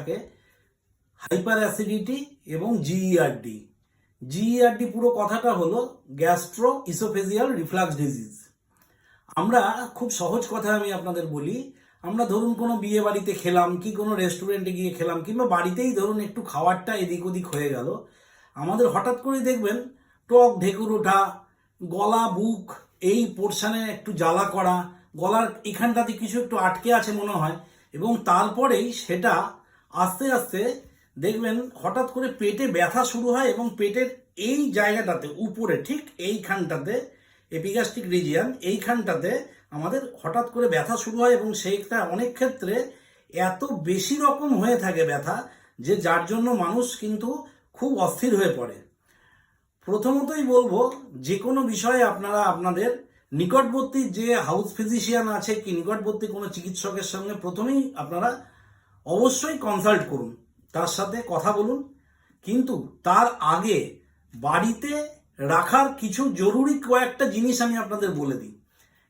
থাকে hyper acidity এবং GERD. GERD পুরো কথাটা হলো গ্যাস্ট্রো ইসোফেজিয়াল রিফ্লাক্স ডিজিজ। আমরা খুব সহজ কথা আমি আপনাদের বলি, আমরা ধরুন কোনো বিয়ে বাড়িতে খেলাম কি কোনো রেস্টুরেন্টে গিয়ে খেলাম কিংবা বাড়িতেই ধরুন একটু খাবারটা এদিক ওদিক হয়ে গেল, আমাদের হঠাৎ করে দেখবেন টক ঢেকুর ওঠা, গলা বুক এই পোর্শনে একটু জ্বালা করা, গলার এখানটাতে কিছু একটু আটকে আছে মনে হয়, এবং তারপরেই সেটা আস্তে আস্তে দেখবেন হঠাৎ করে পেটে ব্যথা শুরু হয় এবং পেটের এই জায়গাটাতে উপরে ঠিক এইখানটাতে এপিগ্যাস্ট্রিক রিজিয়ন এইখানটাতে আমাদের হঠাৎ করে ব্যথা শুরু হয় এবং সেইটা অনেক ক্ষেত্রে এত বেশি রকম হয়ে থাকে ব্যথা যে যার জন্য মানুষ কিন্তু খুব অস্থির হয়ে পড়ে। প্রথমতই বলবো যে কোনো বিষয়ে আপনারা আপনাদের নিকটবর্তী যে হাউস ফিজিশিয়ান আছে কি নিকটবর্তী কোনো চিকিৎসকের সঙ্গে প্রথমেই আপনারা অবশ্যই কনসাল্ট করুন, তার সাথে কথা বলুন। কিন্তু তার আগে বাড়িতে রাখার কিছু জরুরি কয়েকটা জিনিস আমি আপনাদের বলে দিই।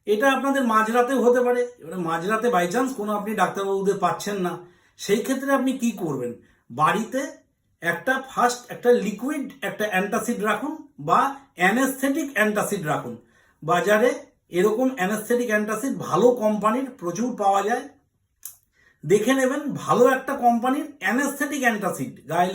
এটা আপনাদের মাঝরাতেও হতে পারে। এবারে মাঝরাতে বাই চান্স কোনো আপনি ডাক্তারবাবুদের পাচ্ছেন না, সেই ক্ষেত্রে আপনি কি করবেন, বাড়িতে ফার্স্ট একটা লিকুইড একটা অ্যান্টাসিড রাখুন বা অ্যানেস্থেটিক অ্যান্টাসিড রাখুন। বাজারে এরকম অ্যানেস্থেটিক অ্যান্টাসিড ভালো কোম্পানির প্রচুর পাওয়া যায়, দেখে নেবেন ভালো একটা কোম্পানির অ্যানেস্থেটিক অ্যান্টাসিড গায়ে